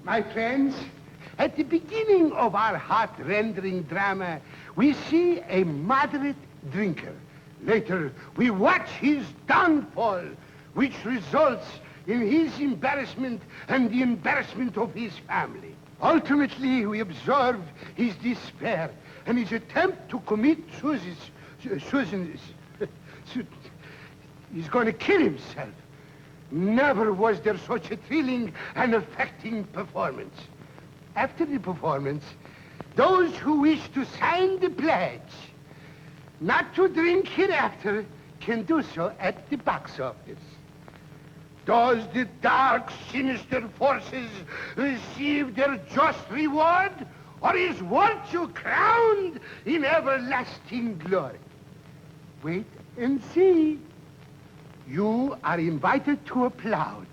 My friends, at the beginning of our heart-rendering drama, we see a moderate drinker. Later, we watch his downfall, which results in his embarrassment and the embarrassment of his family. Ultimately, we observe his despair and his attempt to commit suicide. He's going to kill himself. Never was there such a thrilling and affecting performance. After the performance, those who wish to sign the pledge not to drink hereafter can do so at the box office. Does the dark, sinister forces receive their just reward, or is virtue crowned in everlasting glory? Wait and see. You are invited to applaud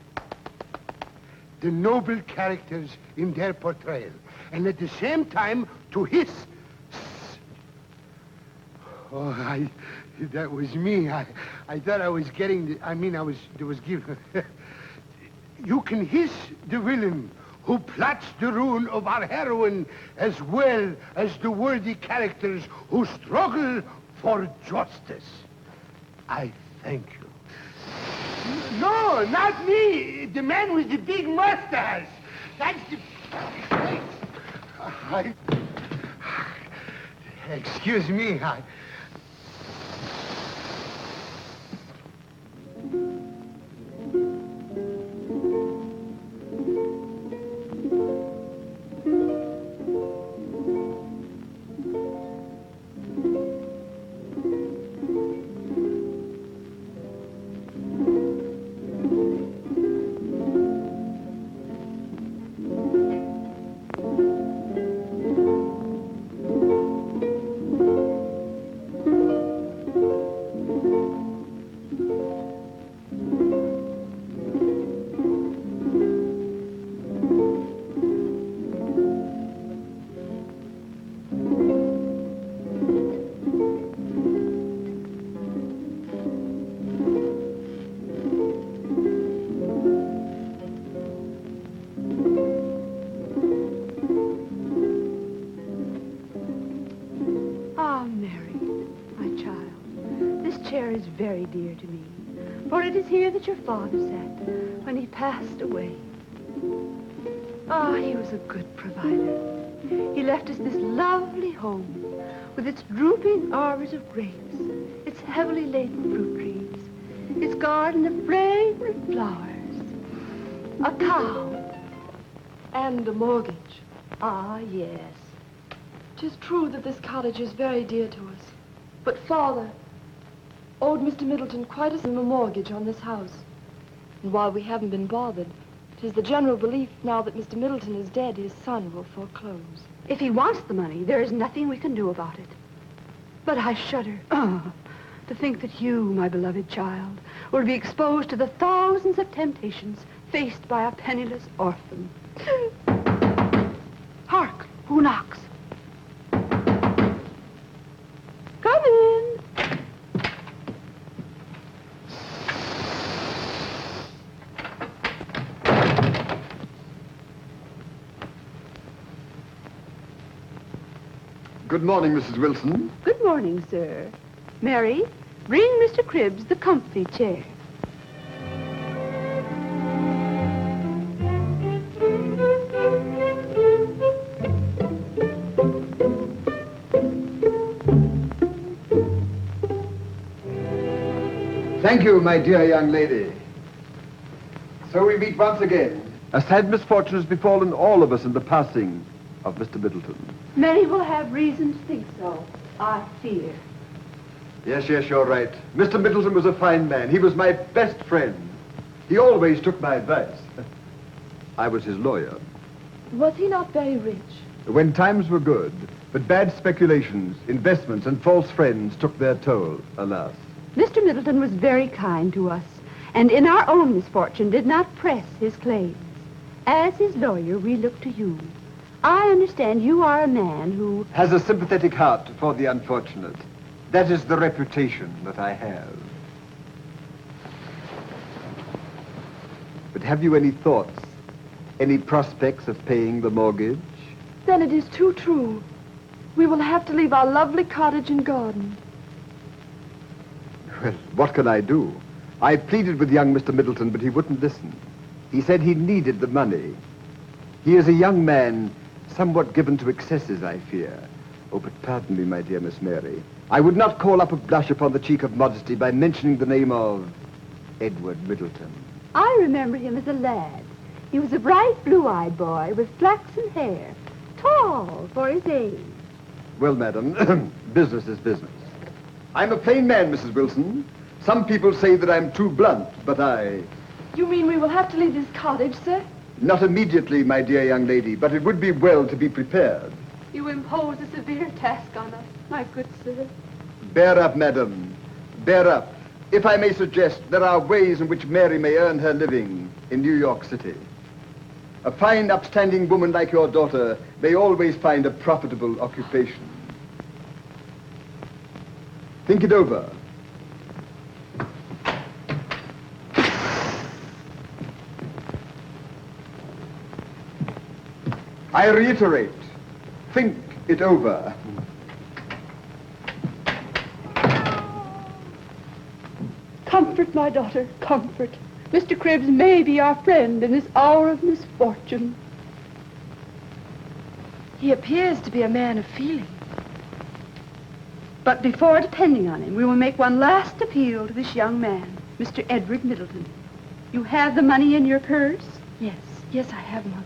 the noble characters in their portrayal, and at the same time to hiss. Oh, that was me. I thought I was getting, there was given. You can hiss the villain who plots the ruin of our heroine, as well as the worthy characters who struggle for justice. I thank you. No, not me. The man with the big mustache. That's the... Excuse me, very dear to me, for it is here that your father sat when he passed away. He was a good provider. He left us this lovely home with its drooping arbors of grapes, its heavily laden fruit trees, its garden of fragrant flowers, a cow, and a mortgage. Ah, yes. 'Tis true that this cottage is very dear to us, but Father owed Mr. Middleton quite a sum of mortgage on this house. And while we haven't been bothered, it is the general belief now that Mr. Middleton is dead, his son will foreclose. If he wants the money, there is nothing we can do about it. But I shudder to think that you, my beloved child, will be exposed to the thousands of temptations faced by a penniless orphan. Hark! Who knocks? Come in. Good morning, Mrs. Wilson. Good morning, sir. Mary, bring Mr. Cribbs the comfy chair. Thank you, my dear young lady. So we meet once again. A sad misfortune has befallen all of us in the passing of Mr. Middleton. Many will have reason to think so, I fear. Yes, you're right. Mr. Middleton was a fine man. He was my best friend. He always took my advice. I was his lawyer. Was he not very rich? When times were good, but bad speculations, investments, and false friends took their toll, alas. Mr. Middleton was very kind to us, and in our own misfortune did not press his claims. As his lawyer, we look to you. I understand you are a man who has a sympathetic heart for the unfortunate. That is the reputation that I have. But have you any thoughts Any prospects of paying the mortgage? Then it is too true. We will have to leave our lovely cottage and garden. Well, what can I do? I pleaded with young Mr. Middleton, but he wouldn't listen. He said he needed the money. He is a young man, somewhat given to excesses, I fear. Oh, but pardon me, my dear Miss Mary. I would not call up a blush upon the cheek of modesty by mentioning the name of Edward Middleton. I remember him as a lad. He was a bright, blue-eyed boy with flaxen hair, tall for his age. Well, madam, business is business. I'm a plain man, Mrs. Wilson. Some people say that I'm too blunt, but You mean we will have to leave this cottage, sir? Not immediately, my dear young lady, but it would be well to be prepared. You impose a severe task on us, my good sir. Bear up, madam. Bear up. If I may suggest, there are ways in which Mary may earn her living in New York City. A fine, upstanding woman like your daughter may always find a profitable occupation. Think it over. I reiterate, think it over. Comfort, my daughter, comfort. Mr. Cribbs may be our friend in this hour of misfortune. He appears to be a man of feeling. But before depending on him, we will make one last appeal to this young man, Mr. Edward Middleton. You have the money in your purse? Yes, yes, I have, Mother.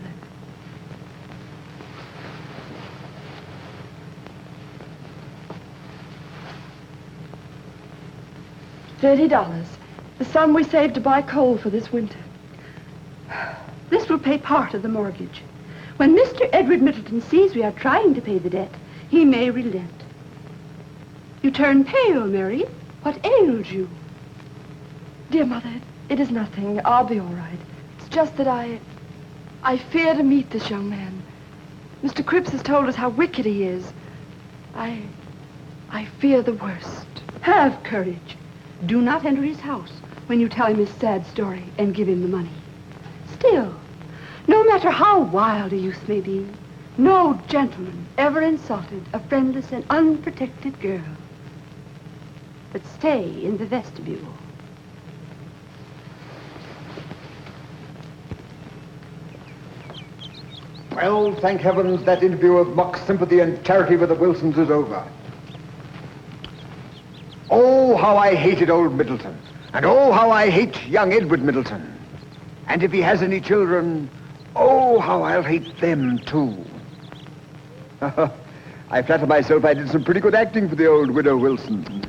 $30. The sum we saved to buy coal for this winter. This will pay part of the mortgage. When Mr. Edward Middleton sees we are trying to pay the debt, he may relent. You turn pale, Mary. What ails you? Dear Mother, it is nothing. I'll be all right. It's just that I fear to meet this young man. Mr. Cripps has told us how wicked he is. I fear the worst. Have courage. Do not enter his house when you tell him his sad story and give him the money. Still, no matter how wild a youth may be, no gentleman ever insulted a friendless and unprotected girl. But stay in the vestibule. Well, thank heavens, that interview of mock sympathy and charity with the Wilsons is over. Oh, how I hated old Middleton. And oh, how I hate young Edward Middleton. And if he has any children, oh, how I'll hate them, too. I flatter myself I did some pretty good acting for the old widow Wilson.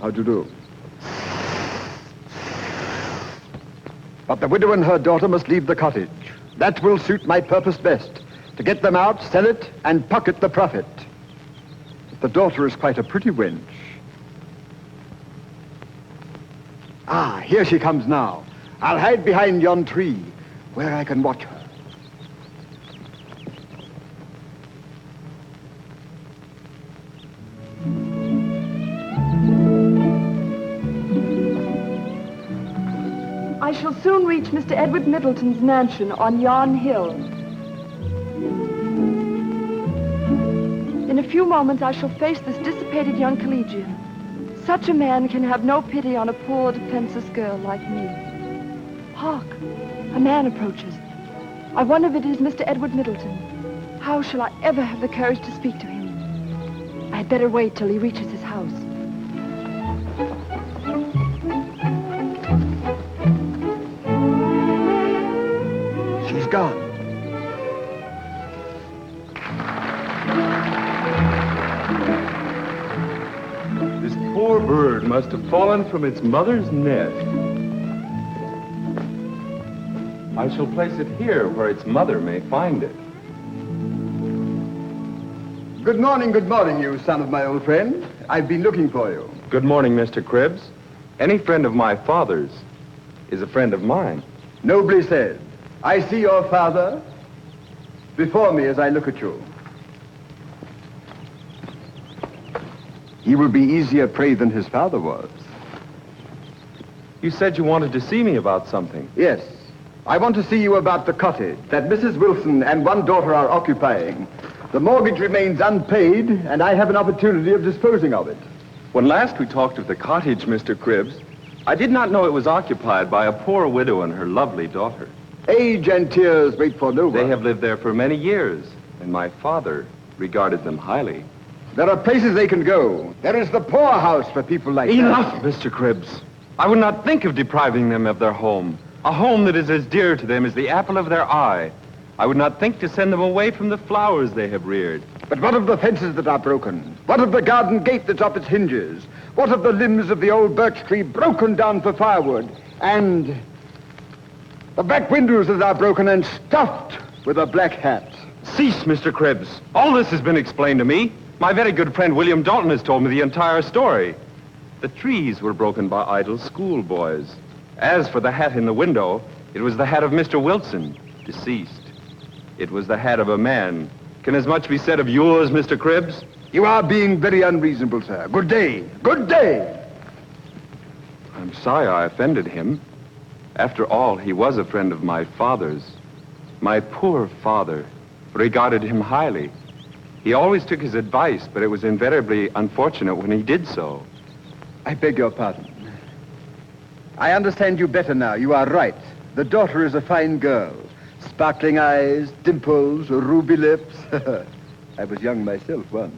How'd you do? But the widow and her daughter must leave the cottage. That will suit my purpose best. To get them out, sell it, and pocket the profit. The daughter is quite a pretty wench. Ah, here she comes now. I'll hide behind yon tree, where I can watch her. I shall soon reach Mr. Edward Middleton's mansion on yon hill. In a few moments, I shall face this dissipated young collegian. Such a man can have no pity on a poor, defenseless girl like me. Hark! A man approaches. I wonder if it is Mr. Edward Middleton. How shall I ever have the courage to speak to him? I had better wait till he reaches his house. She's gone. This poor bird must have fallen from its mother's nest. I shall place it here where its mother may find it. Good morning, you son of my old friend. I've been looking for you. Good morning, Mr. Cribbs. Any friend of my father's is a friend of mine. Nobly said. I see your father before me as I look at you. He will be easier prey than his father was. You said you wanted to see me about something. Yes. I want to see you about the cottage that Mrs. Wilson and one daughter are occupying. The mortgage remains unpaid, and I have an opportunity of disposing of it. When last we talked of the cottage, Mr. Cribbs, I did not know it was occupied by a poor widow and her lovely daughter. Age and tears wait for no one. They have lived there for many years, and my father regarded them highly. There are places they can go. There is the poorhouse for people like that. Enough, Mr. Cribbs. I would not think of depriving them of their home. A home that is as dear to them as the apple of their eye. I would not think to send them away from the flowers they have reared. But what of the fences that are broken? What of the garden gate that's off its hinges? What of the limbs of the old birch tree broken down for firewood? And the back windows that are broken and stuffed with a black hat? Cease, Mr. Cribbs. All this has been explained to me. My very good friend William Dalton has told me the entire story. The trees were broken by idle schoolboys. As for the hat in the window, it was the hat of Mr. Wilson, deceased. It was the hat of a man. Can as much be said of yours, Mr. Cribbs? You are being very unreasonable, sir. Good day. Good day. I'm sorry I offended him. After all, he was a friend of my father's. My poor father regarded him highly. He always took his advice, but it was invariably unfortunate when he did so. I beg your pardon. I understand you better now. You are right. The daughter is a fine girl. Sparkling eyes, dimples, ruby lips. I was young myself once.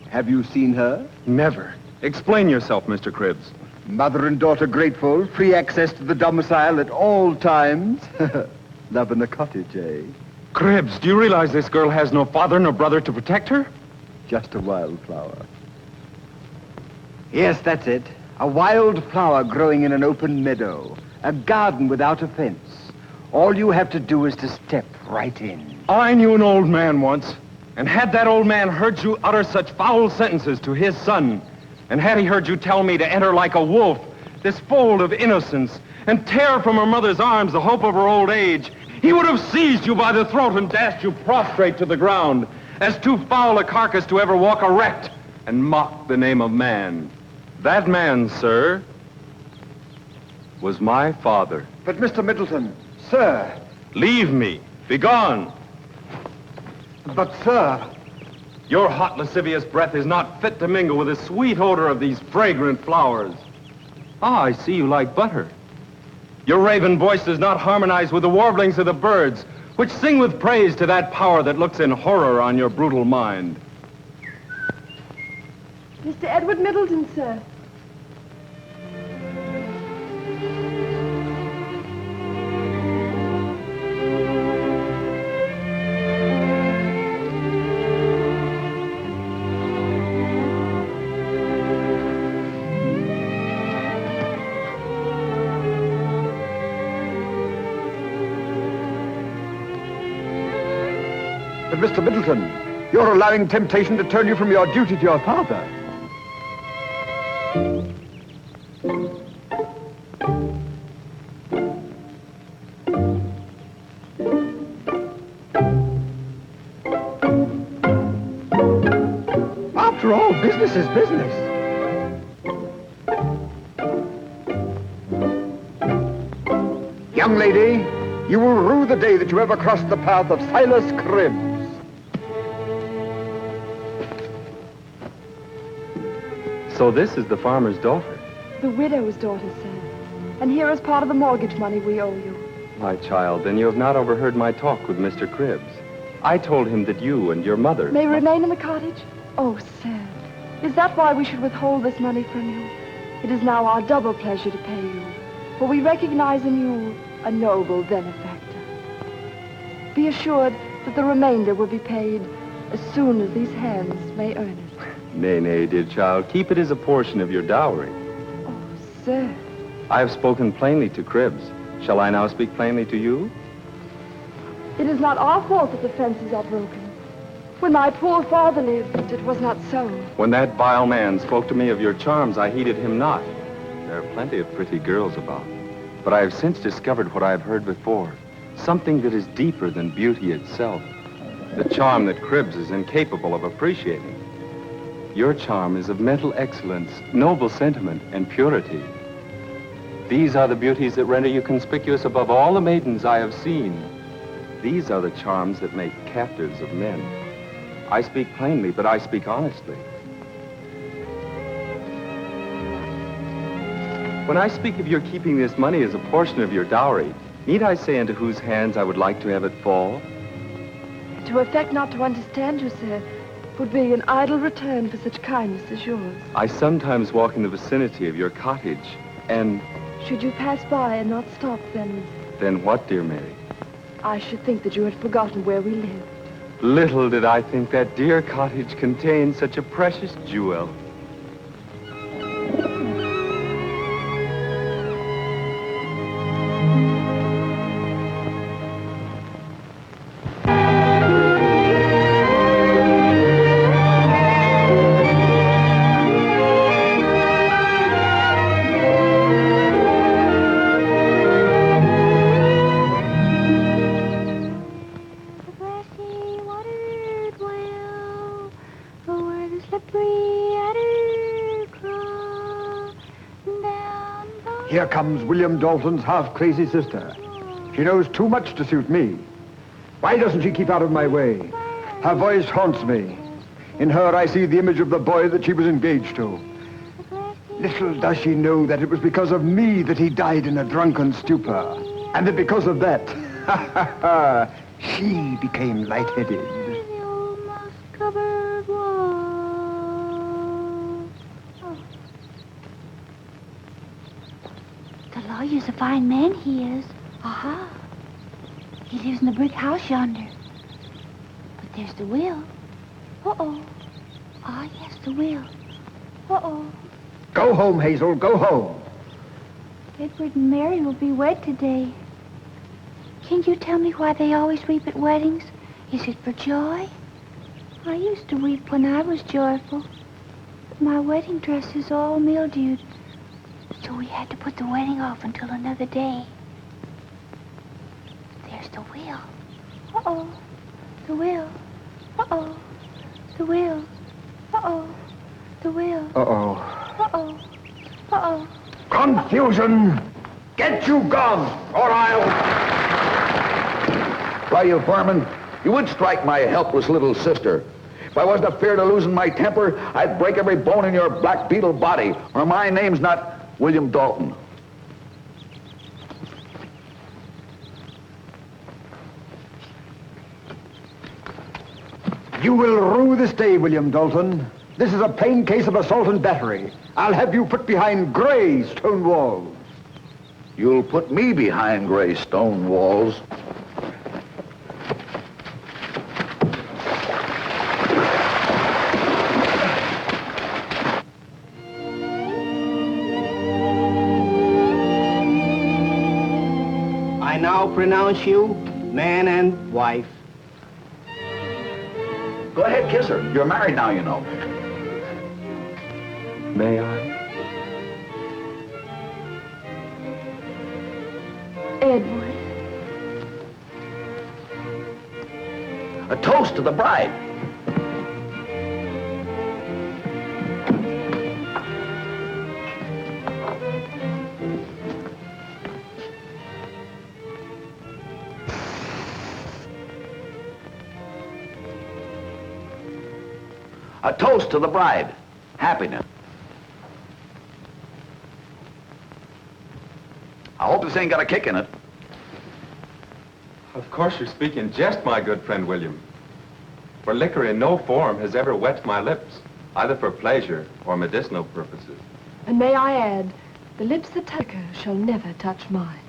Have you seen her? Never. Explain yourself, Mr. Cribbs. Mother and daughter grateful, free access to the domicile at all times. Love in a cottage, eh? Cribbs, do you realize this girl has no father nor brother to protect her? Just a wildflower. Yes, that's it. A wild flower growing in an open meadow. A garden without a fence. All you have to do is to step right in. I knew an old man once, and had that old man heard you utter such foul sentences to his son, and had he heard you tell me to enter like a wolf this fold of innocence and tear from her mother's arms the hope of her old age, he would have seized you by the throat and dashed you prostrate to the ground, as too foul a carcass to ever walk erect and mock the name of man. That man, sir, was my father. But Mr. Middleton, sir. Leave me. Begone. But, sir. Your hot, lascivious breath is not fit to mingle with the sweet odor of these fragrant flowers. Ah, I see you like butter. Your raven voice does not harmonize with the warblings of the birds, which sing with praise to that power that looks in horror on your brutal mind. Mr. Edward Middleton, sir. But, Mr. Middleton, you're allowing temptation to turn you from your duty to your father. After all, business is business. Young lady, you will rue the day that you ever crossed the path of Silas Cribbs. So this is the farmer's daughter. The widow's daughter, sir. And here is part of the mortgage money we owe you. My child, then you have not overheard my talk with Mr. Cribbs. I told him that you and your mother... May remain in the cottage? Oh, sir. Is that why we should withhold this money from you? It is now our double pleasure to pay you, for we recognize in you a noble benefactor. Be assured that the remainder will be paid as soon as these hands may earn it. Nay, nay, dear child. Keep it as a portion of your dowry. Oh, sir. I have spoken plainly to Cribbs. Shall I now speak plainly to you? It is not our fault that the fences are broken. When my poor father lived, it was not so. When that vile man spoke to me of your charms, I heeded him not. There are plenty of pretty girls about. But I have since discovered what I have heard before. Something that is deeper than beauty itself. The charm that Cribbs is incapable of appreciating. Your charm is of mental excellence, noble sentiment, and purity. These are the beauties that render you conspicuous above all the maidens I have seen. These are the charms that make captives of men. I speak plainly, but I speak honestly. When I speak of your keeping this money as a portion of your dowry, need I say into whose hands I would like to have it fall? To affect not to understand you, sir, would be an idle return for such kindness as yours. I sometimes walk in the vicinity of your cottage, and... Should you pass by and not stop, then... Then what, dear Mary? I should think that you had forgotten where we live. Little did I think that dear cottage contained such a precious jewel. Here comes William Dalton's half-crazy sister. She knows too much to suit me. Why doesn't she keep out of my way? Her voice haunts me. In her, I see the image of the boy that she was engaged to. Little does she know that it was because of me that he died in a drunken stupor. And that because of that, she became lightheaded. The lawyer's a fine man, he is. Aha. He lives in the brick house yonder. But there's the will. Uh-oh. Ah, yes, the will. Uh-oh. Go home, Hazel, go home. Edward and Mary will be wed today. Can you tell me why they always weep at weddings? Is it for joy? I used to weep when I was joyful. But my wedding dress is all mildewed. So we had to put the wedding off until another day. There's the will. Uh-oh. The will. Uh-oh. The will. Uh-oh. The will. Uh-oh. Uh-oh. Uh-oh. Confusion! Get you gone, or I'll... Why, you foreman, you would strike my helpless little sister. If I wasn't afeard of losing my temper, I'd break every bone in your black beetle body, or my name's not William Dalton. You will rue this day, William Dalton. This is a plain case of assault and battery. I'll have you put behind gray stone walls. You'll put me behind gray stone walls. I now pronounce you man and wife. Go ahead, kiss her. You're married now, you know. May I? Edward. A toast to the bride. A toast to the bride. Happiness. I hope this ain't got a kick in it. Of course you speak in jest, my good friend William. For liquor in no form has ever wet my lips, either for pleasure or medicinal purposes. And may I add, the lips that touch her shall never touch mine.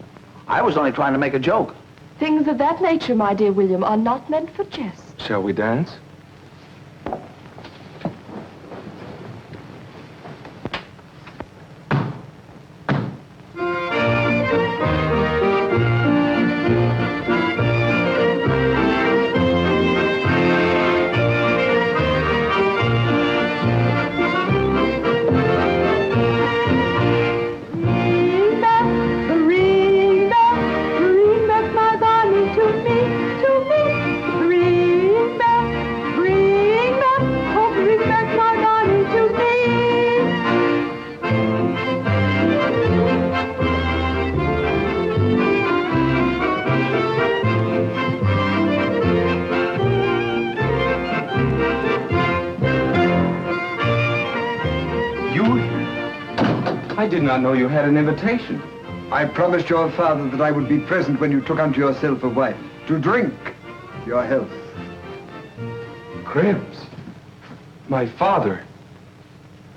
I was only trying to make a joke. Things of that nature, my dear William, are not meant for jest. Shall we dance? did not know you had an invitation. I promised your father that I would be present when you took unto yourself a wife. To drink your health. Cribbs, my father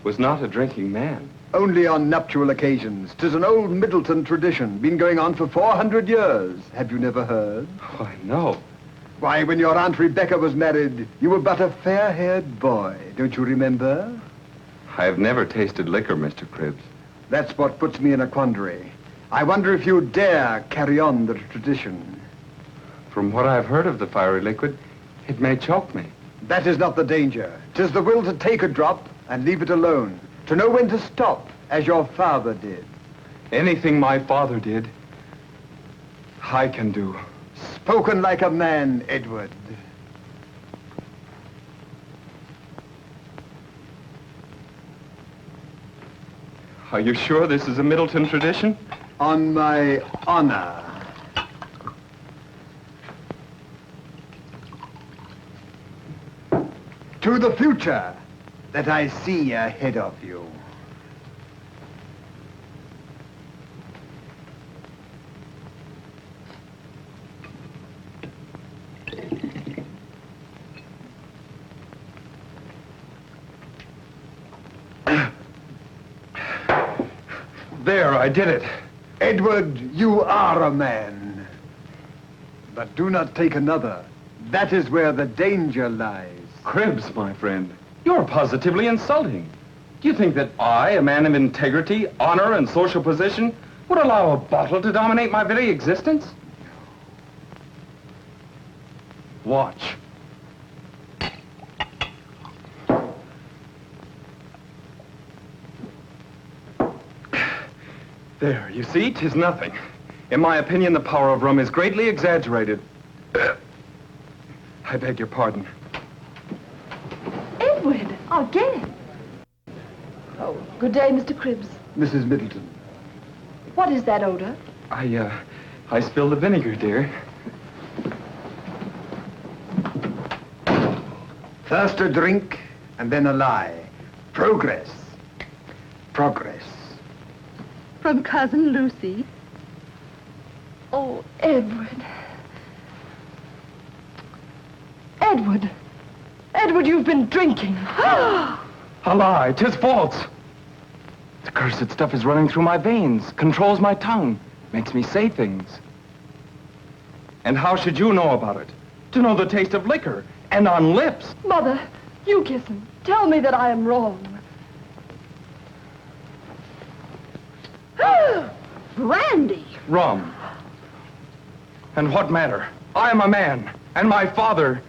was not a drinking man. Only on nuptial occasions. 'Tis an old Middleton tradition, been going on for 400 years. Have you never heard? Why, no. Why, when your Aunt Rebecca was married, you were but a fair-haired boy. Don't you remember? I have never tasted liquor, Mr. Cribbs. That's what puts me in a quandary. I wonder if you dare carry on the tradition. From what I've heard of the fiery liquid, it may choke me. That is not the danger. 'Tis the will to take a drop and leave it alone. To know when to stop, as your father did. Anything my father did, I can do. Spoken like a man, Edward. Are you sure this is a Middleton tradition? On my honor. To the future that I see ahead of you. There, I did it. Edward, you are a man. But do not take another. That is where the danger lies. Cribbs, my friend, you're positively insulting. Do you think that I, a man of integrity, honor, and social position, would allow a bottle to dominate my very existence? Watch. There, you see, 'tis nothing. In my opinion, the power of rum is greatly exaggerated. I beg your pardon. Edward, again. Oh, good day, Mr. Cribbs. Mrs. Middleton. What is that odor? I spilled the vinegar, dear. First a drink, and then a lie. Progress. Progress. From Cousin Lucy. Oh, Edward. Edward. Edward, you've been drinking. A lie, 'tis false. The cursed stuff is running through my veins, controls my tongue, makes me say things. And how should you know about it? To know the taste of liquor, and on lips. Mother, you kiss him. Tell me that I am wrong. Brandy. Rum. And what matter? I am a man, and my father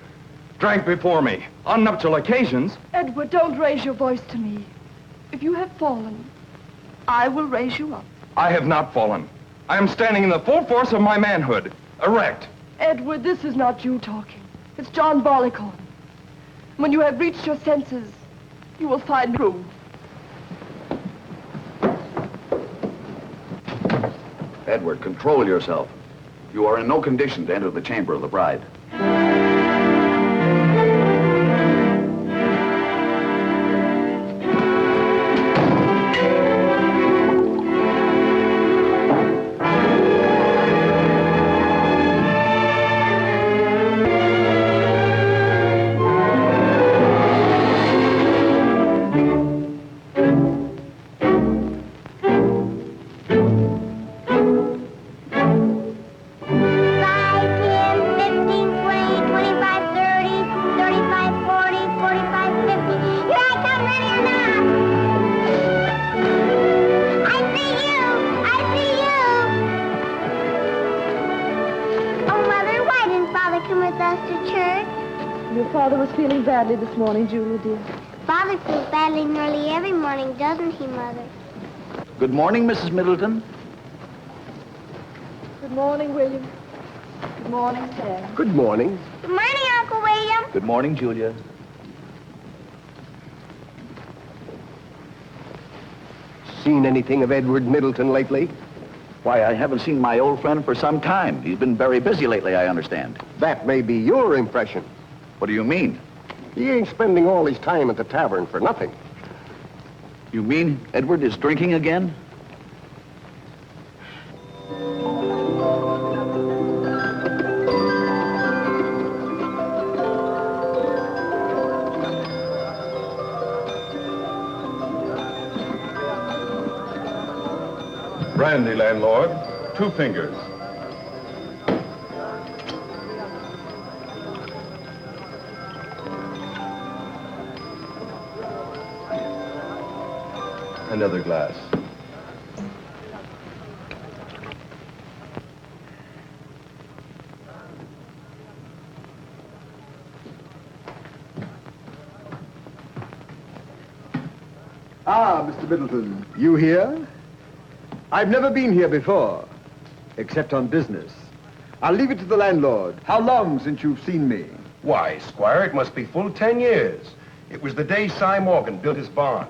drank before me on nuptial occasions. Edward, don't raise your voice to me. If you have fallen, I will raise you up. I have not fallen. I am standing in the full force of my manhood, erect. Edward, this is not you talking. It's John Barleycorn. When you have reached your senses, you will find room. Edward, control yourself. You are in no condition to enter the chamber of the bride. Badly this morning, Julia, dear. Father feels badly nearly every morning, doesn't he, Mother? Good morning, Mrs. Middleton. Good morning, William. Good morning, Sam. Good morning. Good morning, Uncle William. Good morning, Julia. Seen anything of Edward Middleton lately? Why, I haven't seen my old friend for some time. He's been very busy lately, I understand. That may be your impression. What do you mean? He ain't spending all his time at the tavern for nothing. You mean Edward is drinking again? brandy, landlord. 2 fingers. Another glass. Ah, Mr. Middleton, you here? I've never been here before, except on business. I'll leave it to the landlord. How long since you've seen me? Why, Squire, it must be full 10 years. It was the day Cy Morgan built his barn.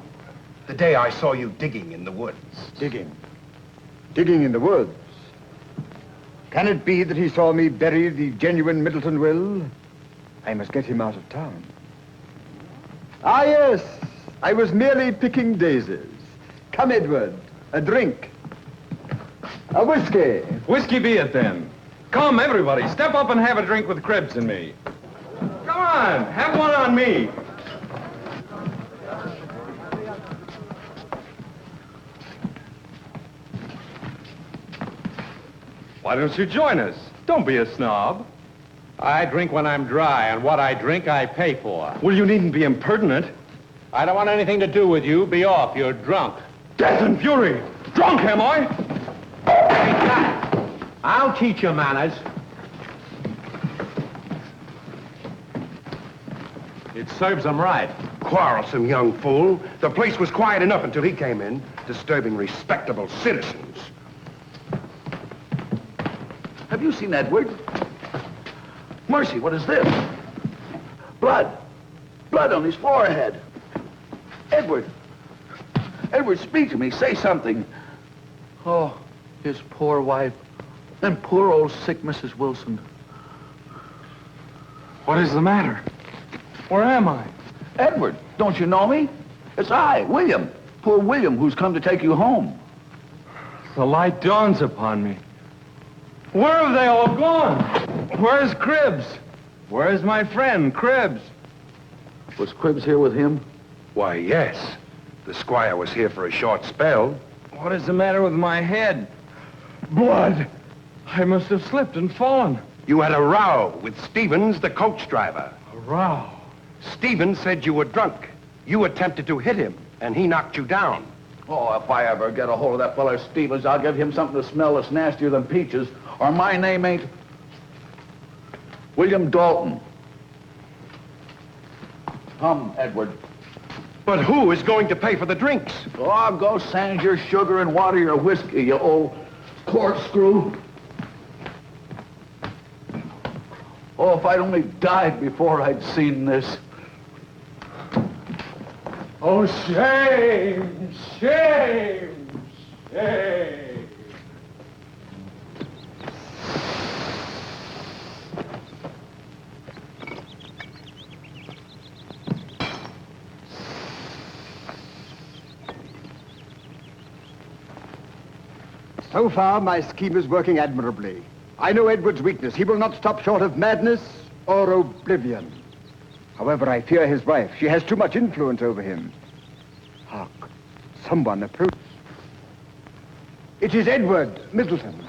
The day I saw you digging in the woods. Digging? Digging in the woods? Can it be that he saw me bury the genuine Middleton will? I must get him out of town. Ah, yes. I was merely picking daisies. Come, Edward, a drink. A whiskey. Whiskey be it then. Come, everybody, step up and have a drink with Krebs and me. Come on, have one on me. Why don't you join us? Don't be a snob. I drink when I'm dry, and what I drink, I pay for. Well, you needn't be impertinent. I don't want anything to do with you. Be off. You're drunk. Death and fury! Drunk, am I? I'll teach you manners. It serves them right. Quarrelsome young fool. The place was quiet enough until he came in, disturbing respectable citizens. Have you seen Edward? Mercy, what is this? Blood. Blood on his forehead. Edward. Edward, speak to me. Say something. Oh, his poor wife. And poor old sick Mrs. Wilson. What is the matter? Where am I? Edward, don't you know me? It's I, William. Poor William, who's come to take you home. The light dawns upon me. Where have they all gone? Where's Cribbs? Where's my friend, Cribbs? Was Cribbs here with him? Why, yes. The squire was here for a short spell. What is the matter with my head? Blood! I must have slipped and fallen. You had a row with Stevens, the coach driver. A row? Stevens said you were drunk. You attempted to hit him, and he knocked you down. Oh, if I ever get a hold of that fella Stevens, I'll give him something to smell that's nastier than peaches, or my name ain't William Dalton. Come, Edward. But who is going to pay for the drinks? Oh, go sand your sugar and water your whiskey, you old corkscrew. Oh, if I'd only died before I'd seen this. Oh, shame! Shame! Shame! So far, my scheme is working admirably. I know Edward's weakness. He will not stop short of madness or oblivion. However, I fear his wife. She has too much influence over him. Hark, someone approaches. It is Edward Middleton.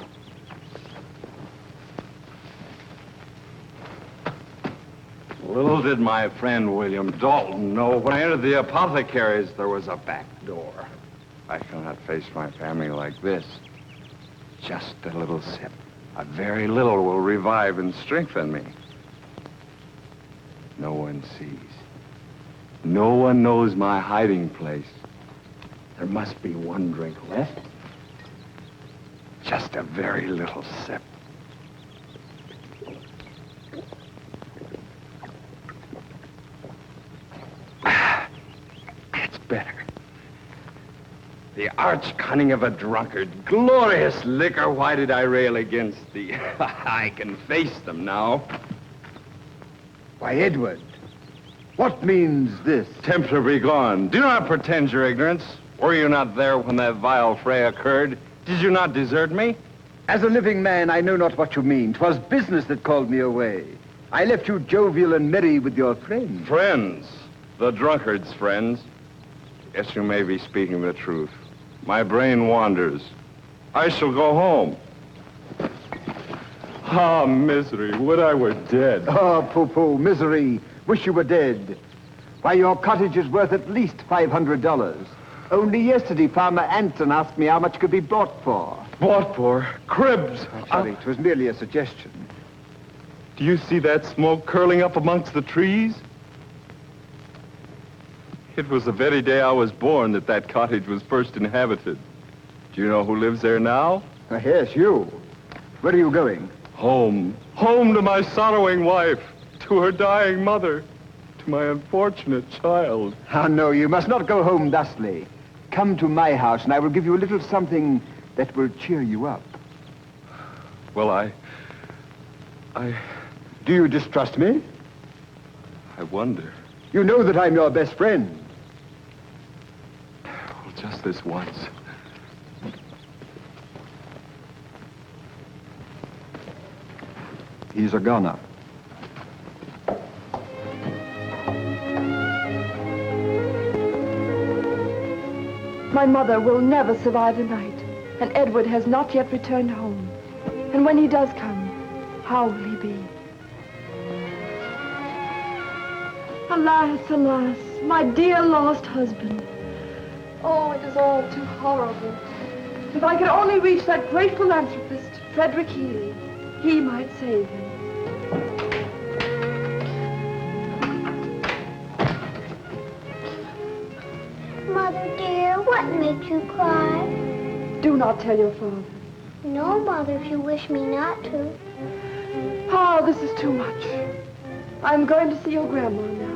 Little did my friend William Dalton know when I entered the apothecary's there was a back door. I cannot face my family like this. Just a little sip. A very little will revive and strengthen me. No one sees. No one knows my hiding place. There must be one drink left. Just a very little sip. It's better. The arch cunning of a drunkard. Glorious liquor. Why did I rail against thee? I can face them now. Why, Edward, what means this? Tempter, be gone. Do not pretend your ignorance. Were you not there when that vile fray occurred? Did you not desert me? As a living man, I know not what you mean. 'Twas business that called me away. I left you jovial and merry with your friends. Friends. The drunkard's friends. Yes, you may be speaking the truth. My brain wanders. I shall go home. Ah, misery, would I were dead. Oh, pooh-pooh, misery. Wish you were dead. Why, your cottage is worth at least $500. Only yesterday, Farmer Anton asked me how much could be bought for. Bought for? Cribs. Sorry, it was merely a suggestion. Do you see that smoke curling up amongst the trees? It was the very day I was born that cottage was first inhabited. Do you know who lives there now? Yes, you. Where are you going? Home. Home to my sorrowing wife, to her dying mother, to my unfortunate child. Ah, no, you must not go home thusly. Come to my house, and I will give you a little something that will cheer you up. Well, I... Do you distrust me? I wonder. You know that I'm your best friend. Well, just this once. He's a goner. My mother will never survive the night, and Edward has not yet returned home. And when he does come, how will he be? Alas, alas, my dear lost husband. Oh, it is all too horrible. If I could only reach that great philanthropist, Frederick Healy, he might save him. Mother dear, what makes you cry? Do not tell your father. No, Mother, if you wish me not to. Oh, this is too much. I'm going to see your grandma now.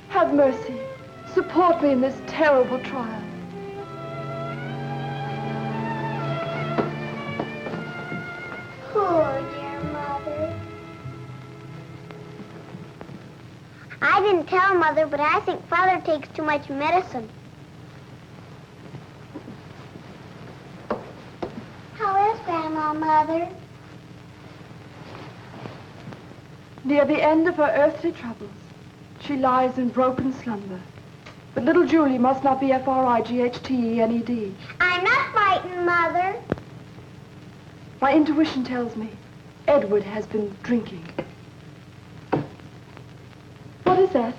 Have mercy. Support me in this terrible trial. Poor dear Mother. I didn't tell Mother, but I think Father takes too much medicine. How is Grandma, Mother? Near the end of her earthly troubles, she lies in broken slumber. But little Julie must not be Frighttened. I'm not frightened, Mother. My intuition tells me Edward has been drinking. What is that?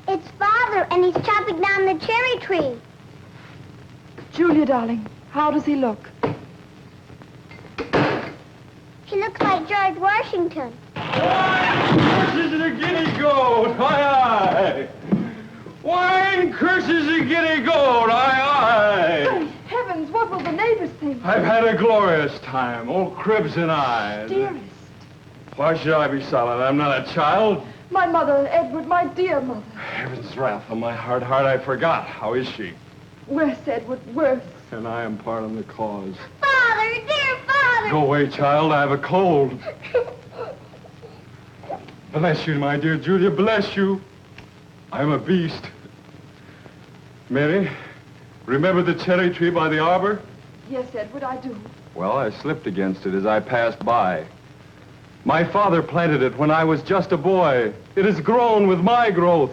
It's Father, and he's chopping down the cherry tree. Julia, darling, how does he look? He looks like George Washington. Curses a giddy goat, aye, aye. Wine curses a giddy goat, aye, aye. Oh, heavens, what will the neighbors think? I've had a glorious time, old Cribs and I. Dearest. Why should I be silent? I'm not a child. My mother, Edward, my dear mother. Heaven's wrath on my hard heart, I forgot. How is she? Worse, Edward, worse. And I am part of the cause. Father, dear Father. Go away, child. I have a cold. Bless you, my dear Julia. Bless you. I'm a beast. Mary, remember the cherry tree by the arbor? Yes, Edward, I do. Well, I slipped against it as I passed by. My father planted it when I was just a boy. It has grown with my growth.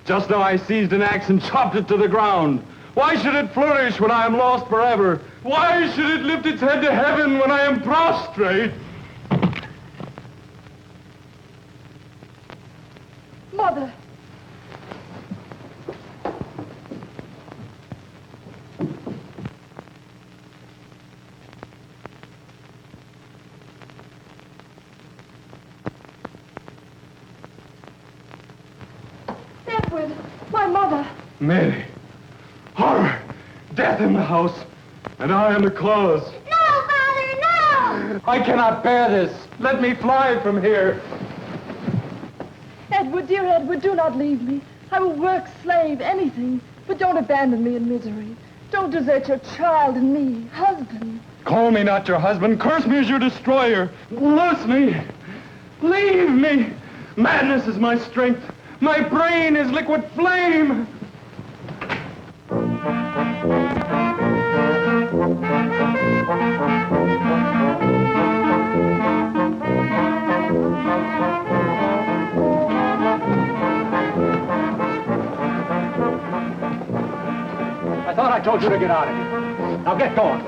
Just now I seized an axe and chopped it to the ground. Why should it flourish when I am lost forever? Why should it lift its head to heaven when I am prostrate? Mother. Edward, my mother. Mary. Horror. Death in the house. And I am the cause. No, Father, no! I cannot bear this. Let me fly from here. Edward, dear Edward, do not leave me. I will work, slave, anything. But don't abandon me in misery. Don't desert your child and me, husband. Call me not your husband. Curse me as your destroyer. Loose me. Leave me. Madness is my strength. My brain is liquid flame. I thought I told you to get out of here. Now get going.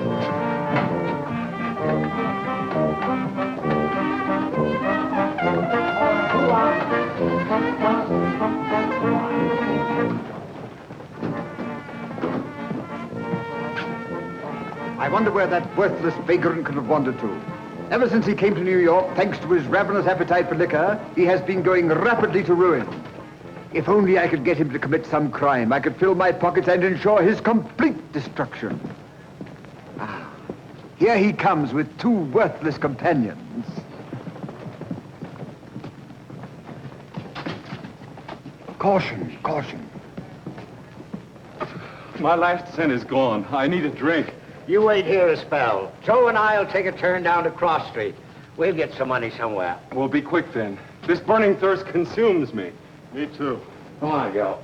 I wonder where that worthless vagrant could have wandered to. Ever since he came to New York, thanks to his ravenous appetite for liquor, he has been going rapidly to ruin. If only I could get him to commit some crime, I could fill my pockets and ensure his complete destruction. Ah, here he comes with two worthless companions. Caution, caution. My last cent is gone. I need a drink. You wait here a spell. Joe and I'll take a turn down to Cross Street. We'll get some money somewhere. Well, be quick then. This burning thirst consumes me. Me too. Come on, Joe.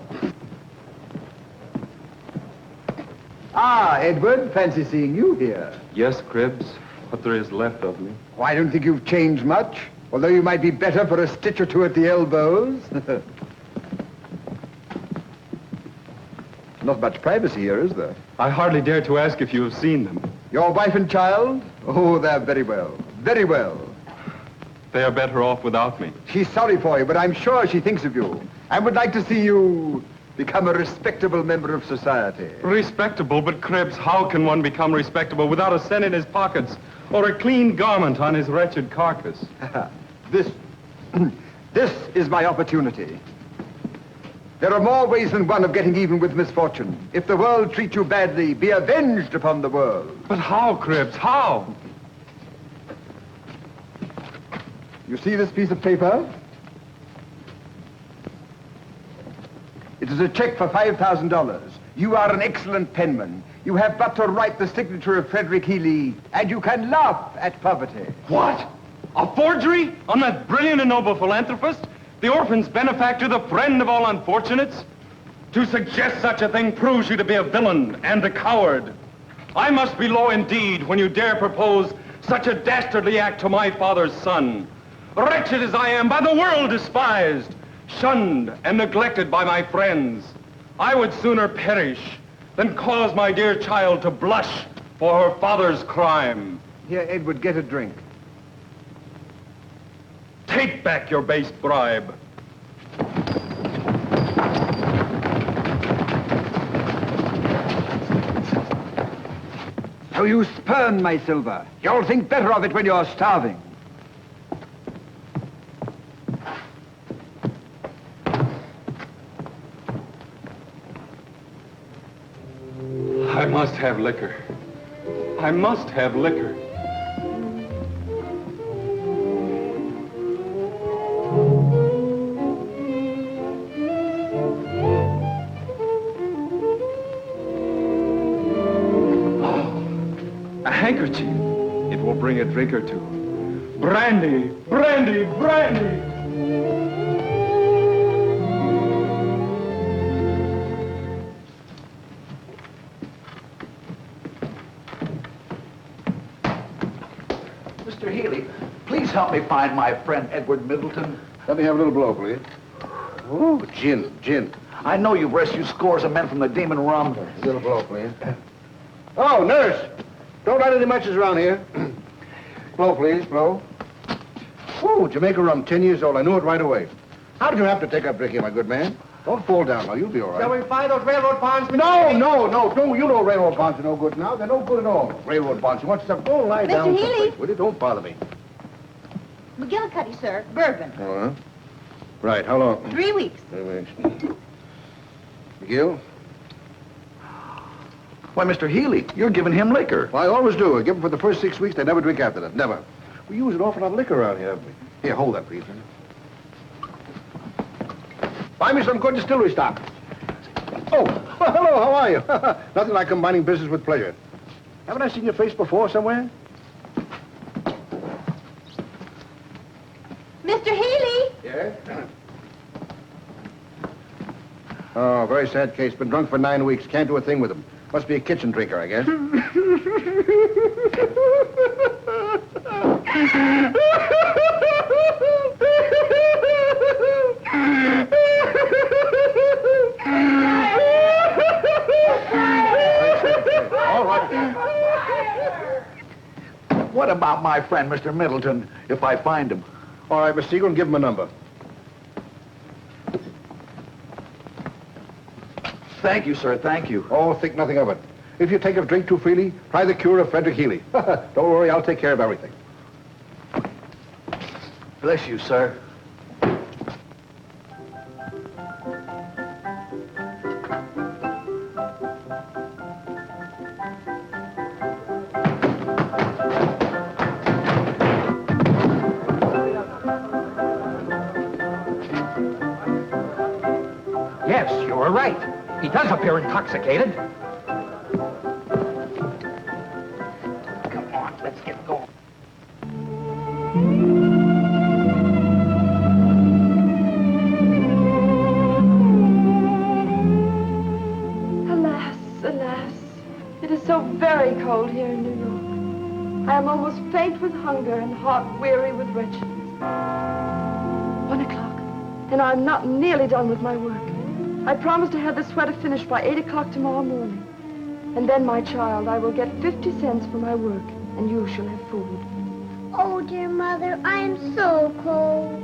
Ah, Edward, fancy seeing you here. Yes, Cribs, what there is left of me. Oh, I don't think you've changed much, although you might be better for a stitch or two at the elbows. Not much privacy here, is there? I hardly dare to ask if you have seen them. Your wife and child? Oh, they're very well. Very well. They are better off without me. She's sorry for you, but I'm sure she thinks of you. I would like to see you become a respectable member of society. Respectable? But Cribs, how can one become respectable without a cent in his pockets or a clean garment on his wretched carcass? This is my opportunity. There are more ways than one of getting even with misfortune. If the world treats you badly, be avenged upon the world. But how, Cribs? How? You see this piece of paper? It is a check for $5,000. You are an excellent penman. You have but to write the signature of Frederick Healy, and you can laugh at poverty. What? A forgery on that brilliant and noble philanthropist? The orphan's benefactor, the friend of all unfortunates? To suggest such a thing proves you to be a villain and a coward. I must be low indeed when you dare propose such a dastardly act to my father's son. Wretched as I am, by the world despised, shunned and neglected by my friends, I would sooner perish than cause my dear child to blush for her father's crime. Here, Edward, get a drink. Take back your base bribe. So you spurn my silver. You'll think better of it when you're starving. I must have liquor. I must have liquor. A handkerchief. It will bring a drink or two. Brandy, brandy, brandy! Mr. Healy, please help me find my friend Edward Middleton. Let me have a little blow, please. Oh, gin, gin. I know you've rescued scores of men from the demon rum. A little blow, please. Oh, nurse! Don't light any matches around here. Blow, please, blow. Oh, Jamaica rum, 10 years old. I knew it right away. How did you have to take up drinking, my good man? Don't fall down now. You'll be all right. Shall we find those railroad bonds? No. Don't. You know railroad bonds are no good now. They're no good at all. Railroad bonds. You want stuff? Go lie down. Mr. Healy? someplace, will you? Don't bother me. McGillicuddy, sir. Bourbon. Oh, huh? Right. How long? 3 weeks. 3 weeks. McGill? Why, Mr. Healy, you're giving him liquor. Well, I always do. I give them for the first 6 weeks. They never drink after that. Never. We use an awful lot of liquor around here, haven't we? Here, hold that, please. Buy me some good distillery stock. Oh, well, hello, how are you? Nothing like combining business with pleasure. Haven't I seen your face before somewhere? Mr. Healy! Yes? Oh, very sad case. Been drunk for 9 weeks. Can't do a thing with him. Must be a kitchen drinker, I guess. What about my friend, Mr. Middleton, if I find him? All right, Mr. Eagle, give him a number. Thank you, sir, thank you. Oh, think nothing of it. If you take a drink too freely, try the cure of Frederick Healy. Don't worry, I'll take care of everything. Bless you, sir. Yes, you were right. He does appear intoxicated. Come on, let's get going. Alas, alas. It is so very cold here in New York. I am almost faint with hunger and heart-weary with wretchedness. 1 o'clock, and I'm not nearly done with my work. I promise to have the sweater finished by 8 o'clock tomorrow morning. And then, my child, I will get 50 cents for my work, and you shall have food. Oh, dear Mother, I am so cold.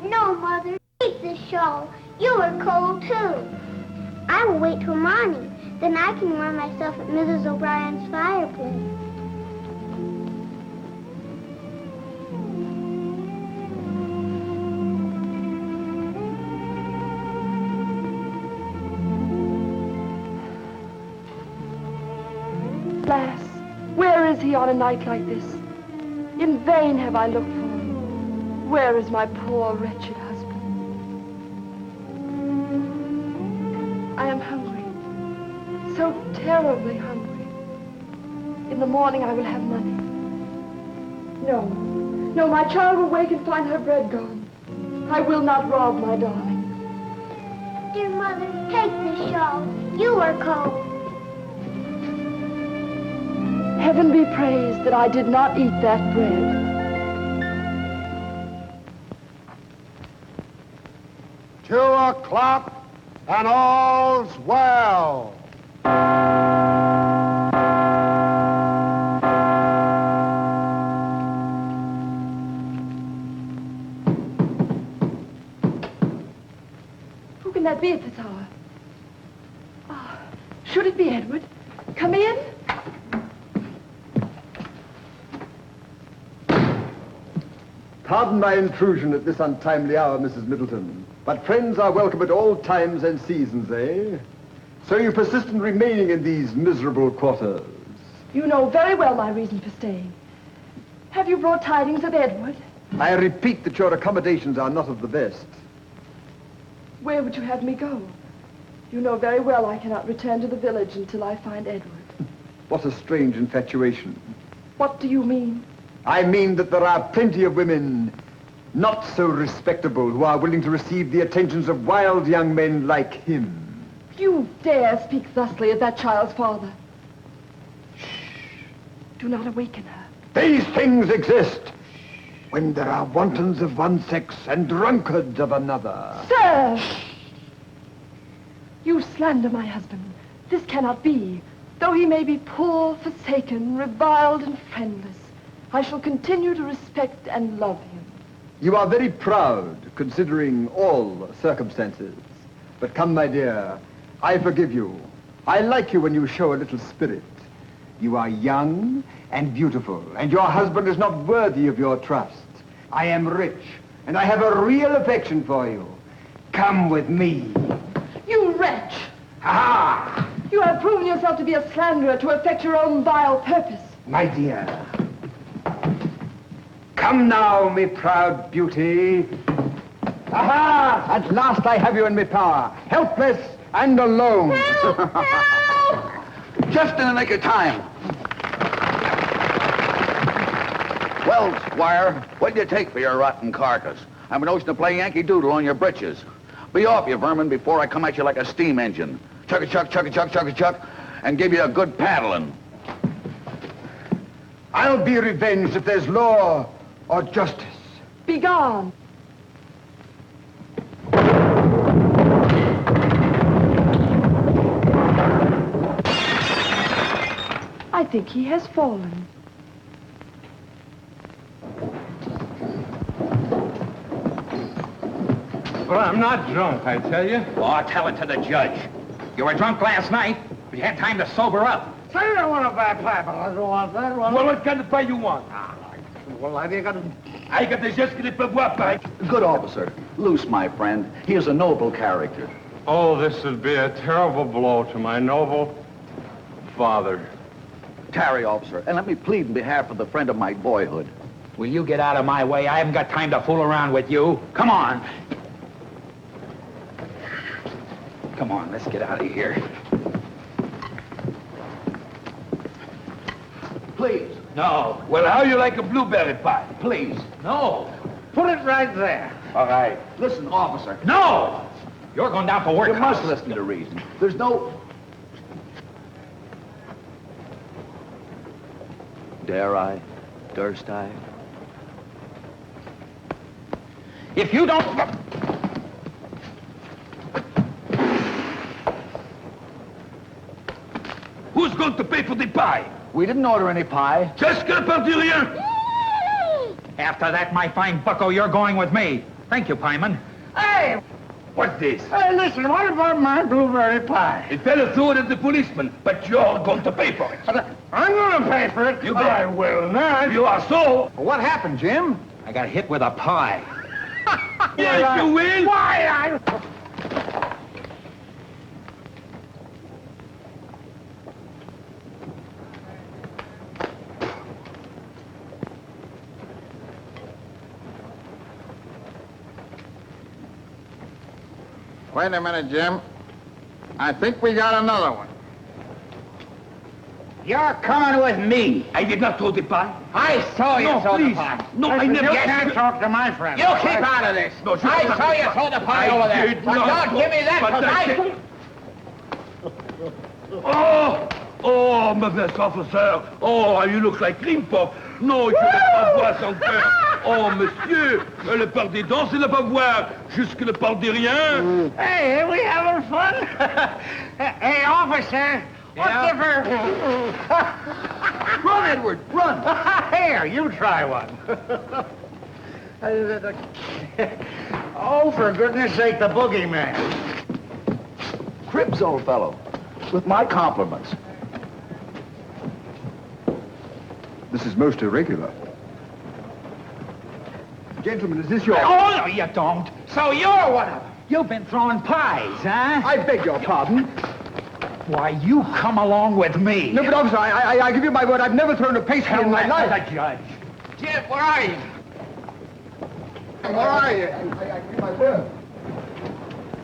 No, Mother, keep this shawl. You are cold, too. I will wait till morning. Then I can warm myself at Mrs. O'Brien's fireplace. Alas, where is he on a night like this? In vain have I looked for him. Where is my poor, wretched husband? I am hungry, so terribly hungry. In the morning I will have money. No, my child will wake and find her bread gone. I will not rob my darling. Dear Mother, take this shawl. You are cold. Heaven be praised that I did not eat that bread. $2 and all's well. Who can that be at this hour? Ah, should it be Edward? Come in. Pardon my intrusion at this untimely hour, Mrs. Middleton, but friends are welcome at all times and seasons, eh? So you persist in remaining in these miserable quarters? You know very well my reason for staying. Have you brought tidings of Edward? I repeat that your accommodations are not of the best. Where would you have me go? You know very well I cannot return to the village until I find Edward. What a strange infatuation. What do you mean? I mean that there are plenty of women not so respectable who are willing to receive the attentions of wild young men like him. You dare speak thusly of that child's father. Shh. Do not awaken her. These things exist when there are wantons of one sex and drunkards of another. Sir! You slander my husband. This cannot be. Though he may be poor, forsaken, reviled, and friendless, I shall continue to respect and love him. You are very proud, considering all circumstances. But come, my dear, I forgive you. I like you when you show a little spirit. You are young and beautiful, and your husband is not worthy of your trust. I am rich, and I have a real affection for you. Come with me. You wretch! Ha! You have proven yourself to be a slanderer to effect your own vile purpose. My dear, come now, me proud beauty. Aha! At last I have you in my power, helpless and alone. Help! Help! Just in the nick of time. Well, Squire, what'd you take for your rotten carcass? I'm a notion to play Yankee Doodle on your britches. Be off, you vermin, before I come at you like a steam engine. Chuck-a-chuck, chuck-a-chuck, chuck-a-chuck, and give you a good paddling. I'll be revenged if there's law or justice. Begone! I think he has fallen. Well, I'm not drunk, I tell you. Oh, tell it to the judge. You were drunk last night. We had time to sober up. Say you don't want a bad pipe, I don't want that one. Well, what kind of pie you want? Well, I think I got the just que peut boire pie. Good officer. Luce, my friend. He is a noble character. Oh, this would be a terrible blow to my noble father. Tarry, officer, and let me plead in behalf of the friend of my boyhood. Will you get out of my way? I haven't got time to fool around with you. Come on. Come on, let's get out of here. Please. No. Well, how you like a blueberry pie? Please. No. put it right there. All right. Listen, officer. No! You're going down for work. You must listen to reason. There's no... Dare I? Durst I? If you don't... Who's going to pay for the pie? We didn't order any pie. Just que pas dire rien. After that, my fine bucko, you're going with me. Thank you, Pieman. Hey! What's this? Hey, listen, what about my blueberry pie? It fell through it at the policeman, but you're going to pay for it. I'm going to pay for it. You bet. I will not. You are so. What happened, Jim? I got hit with a pie. Yes, you will. Why, Wait a minute, Jim. I think we got another one. You're coming with me. I did not throw the pie. I saw you No, throw please. the pie. No, I never... You can't talk to my friend. You keep out of this. No, I saw you throw the pie over there. did But not. don't give me that, But because Oh! Oh, mauvais officer. Oh, you look like cream puff. Non, je ne vais pas voir son cœur. Oh, monsieur, le part des dents, c'est ne pas voir. Jusque le part des rien. Hey, we having fun? Hey, officer, what's different? Run, Edward, run! Here, you try one. Oh, for goodness sake, the boogeyman. Cribs, old fellow. With my compliments. This is most irregular. Gentlemen, is this your... Oh, no, you don't. So you're one of them. You've been throwing pies, huh? I beg your pardon. Why, you come along with me. No, but officer, I give you my word, I've never thrown a pastry in my life. The judge. Jim, where are you? Where are you? I give you my word.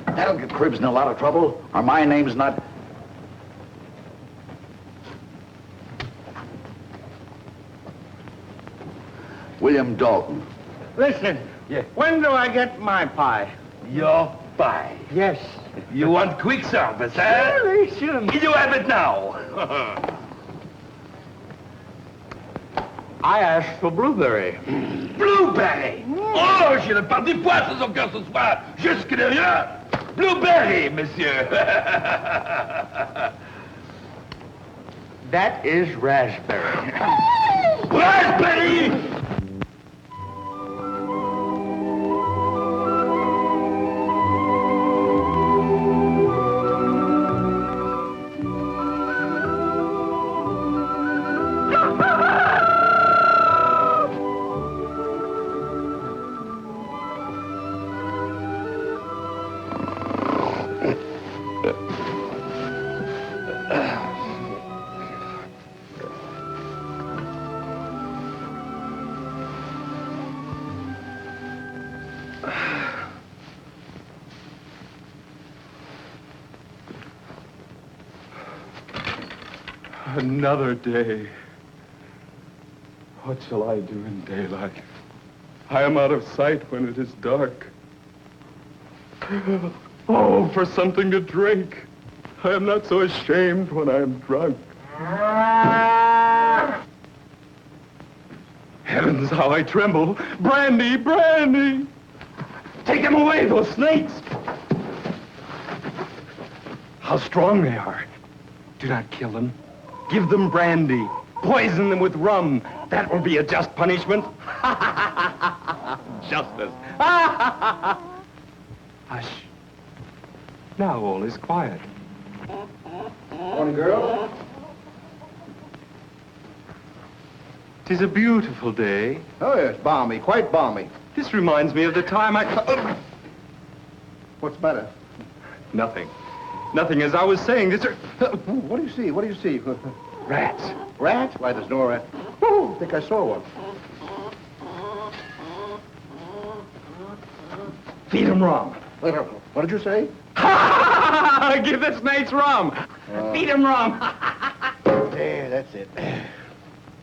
That'll get Cribs in a lot of trouble, or my name's not... William Dalton. Listen, when do I get my pie? Your pie. Yes. You want quick service, eh? Sure. You have it now. I asked for blueberry. Blueberry. Oh, j'ai le part des poisses encore ce soir. Jusque derrière. Blueberry, monsieur. That is raspberry. Raspberry! Another day. What shall I do in daylight? I am out of sight when it is dark. Oh, for something to drink. I am not so ashamed when I am drunk. Heavens Heavens, how I tremble. Brandy, brandy! Take them away, those snakes! How strong they are. Do not kill them. Give them brandy. Poison them with rum. That will be a just punishment. Justice. Hush. Now all is quiet. Morning, girl. 'Tis a beautiful day. Oh, yes, balmy, quite balmy. This reminds me of the time I... What's the matter? Nothing. Nothing. As I was saying, this... What do you see? What do you see? Rats. Rats? Why, there's no rat. Oh, I think I saw one. Feed them rum. What did you say? Give the snakes rum. Feed them rum. There, that's it.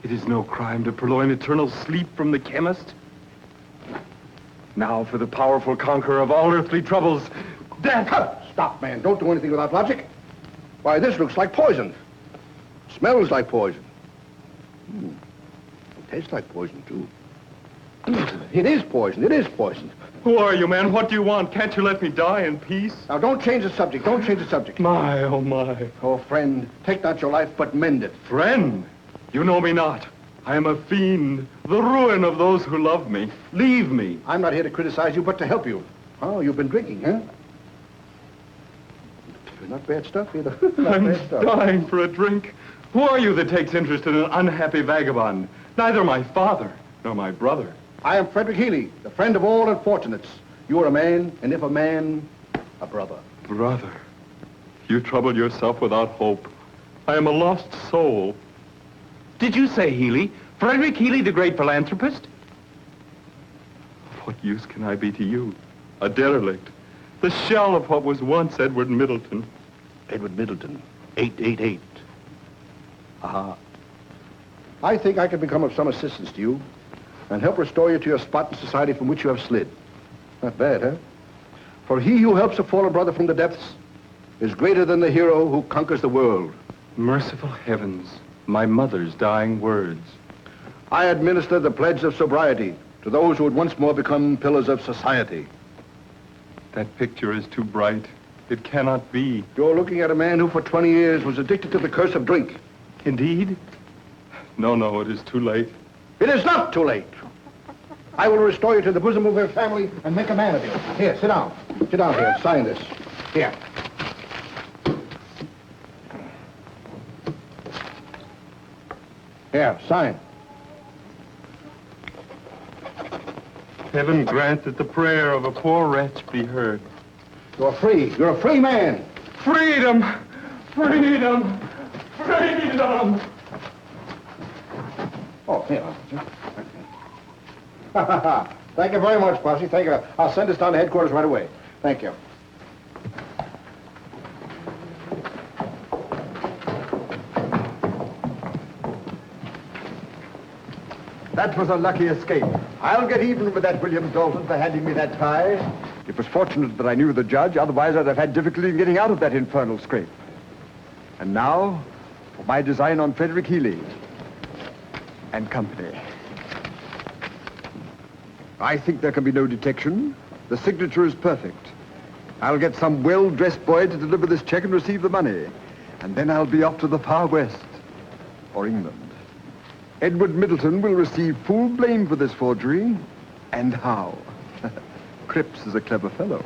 It is no crime to purloin eternal sleep from the chemist. Now for the powerful conqueror of all earthly troubles, death. Stop, man. Don't do anything without logic. Why, this looks like poison. Smells like poison. It tastes like poison, too. It is poison. It is poison. Who are you, man? What do you want? Can't you let me die in peace? Now, don't change the subject. Don't change the subject. My, oh, my. Oh, friend, take not your life, but mend it. Friend? You know me not. I am a fiend, the ruin of those who love me. Leave me. I'm not here to criticize you, but to help you. Oh, you've been drinking, huh? Not bad stuff, either. I'm dying for a drink. Who are you that takes interest in an unhappy vagabond? Neither my father nor my brother. I am Frederick Healy, the friend of all unfortunates. You are a man, and if a man, a brother. Brother, you trouble yourself without hope. I am a lost soul. Did you say Healy? Frederick Healy, the great philanthropist? Of what use can I be to you? A derelict. The shell of what was once Edward Middleton. Edward Middleton, 888. Aha. I think I can become of some assistance to you and help restore you to your spot in society from which you have slid. Not bad, huh? For he who helps a fallen brother from the depths is greater than the hero who conquers the world. Merciful heavens, my mother's dying words. I administer the pledge of sobriety to those who would once more become pillars of society. That picture is too bright. It cannot be. You're looking at a man who for 20 years was addicted to the curse of drink. Indeed? No, it is too late. It is not too late. I will restore you to the bosom of your family and make a man of you. Here, sit down. Sit down here and sign this. Here. Here, sign. Heaven grant that the prayer of a poor wretch be heard. You're free. You're a free man. Freedom! Freedom! Freedom! Oh, here. Thank you very much, Posse. Thank you. I'll send this down to headquarters right away. Thank you. That was a lucky escape. I'll get even with that William Dalton for handing me that tie. It was fortunate that I knew the judge, otherwise I'd have had difficulty in getting out of that infernal scrape. And now, for my design on Frederick Healy and company. I think there can be no detection. The signature is perfect. I'll get some well-dressed boy to deliver this check and receive the money. And then I'll be off to the far west, or England. Edward Middleton will receive full blame for this forgery. And how? Cripps is a clever fellow.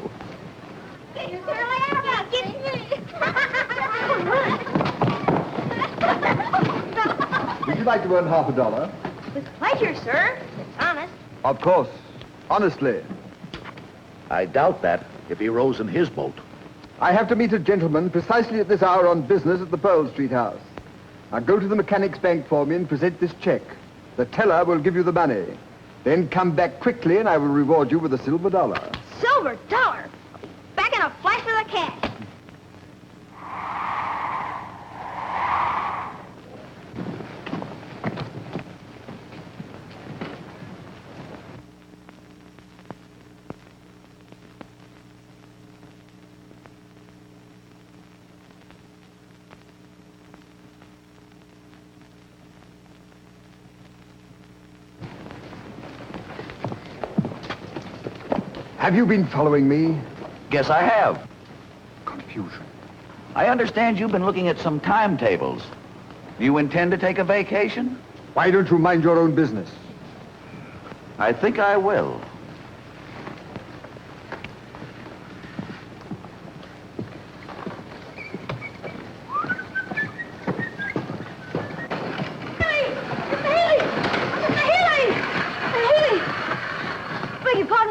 Would you like to earn $50? With pleasure, sir. It's honest. Of course. Honestly. I doubt that if he rows in his boat. I have to meet a gentleman precisely at this hour on business at the Pearl Street house. Now go to the Mechanics' Bank for me and present this check. The teller will give you the money. Then come back quickly and I will reward you with a silver dollar. Silver dollar. Back in a flash of the cash. Have you been following me? Guess I have. Confusion. I understand you've been looking at some timetables. Do you intend to take a vacation? Why don't you mind your own business? I think I will.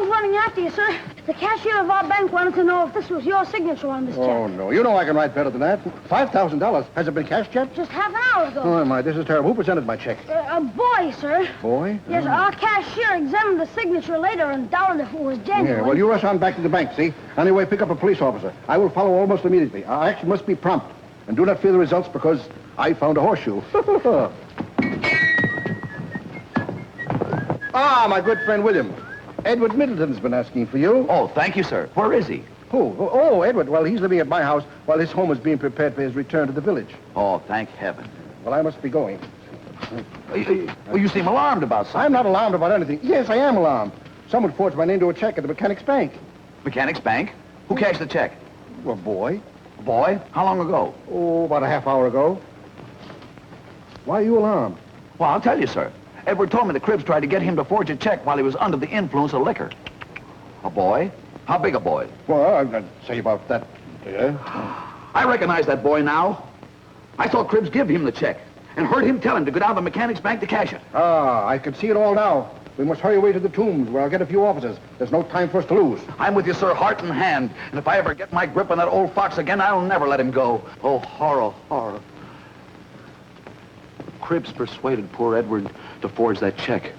Running after you, sir. The cashier of our bank wanted to know if this was your signature on this check. Oh, no. You know I can write better than that. $5,000. Has it been cashed yet? Just half an hour ago. Oh, my, this is terrible. Who presented my check? A boy, sir. Boy? Yes, our cashier examined the signature later and doubted if it was genuine. Yeah, well, you rush on back to the bank, see? Anyway, pick up a police officer. I will follow almost immediately. Our action must be prompt. And do not fear the results because I found a horseshoe. Ah, my good friend William. Edward Middleton's been asking for you. Oh, thank you, sir. Where is he? Who? Oh, Edward. Well, he's living at my house while his home is being prepared for his return to the village. Oh, thank heaven. Well, I must be going. Well, you seem alarmed about something. I'm not alarmed about anything. Yes, I am alarmed. Someone forged my name to a check at the Mechanics Bank. Mechanics Bank? Who cashed the check? Well, boy. A boy? How long ago? Oh, about a half hour ago. Why are you alarmed? Well, I'll tell you, sir. Edward told me the Cribs tried to get him to forge a check while he was under the influence of liquor. A boy? How big a boy? Well, I'd say about that. I recognize that boy now. I saw Cribs give him the check and heard him tell him to go down to the Mechanics Bank to cash it. Ah, I can see it all now. We must hurry away to the tombs where I'll get a few officers. There's no time for us to lose. I'm with you, sir, heart and hand. And if I ever get my grip on that old fox again, I'll never let him go. Oh, horror, horror. Cribs persuaded poor Edward to forge that check.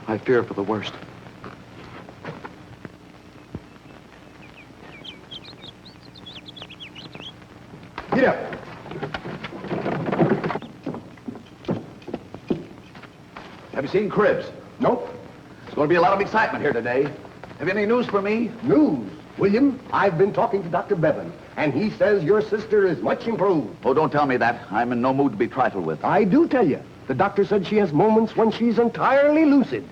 I fear for the worst. Get up. Have you seen Cribs? Nope. There's going to be a lot of excitement here today. Have you any news for me? News. William, I've been talking to Dr. Bevan, and he says your sister is much improved. Oh, don't tell me that. I'm in no mood to be trifled with. I do tell you. The doctor said she has moments when she's entirely lucid.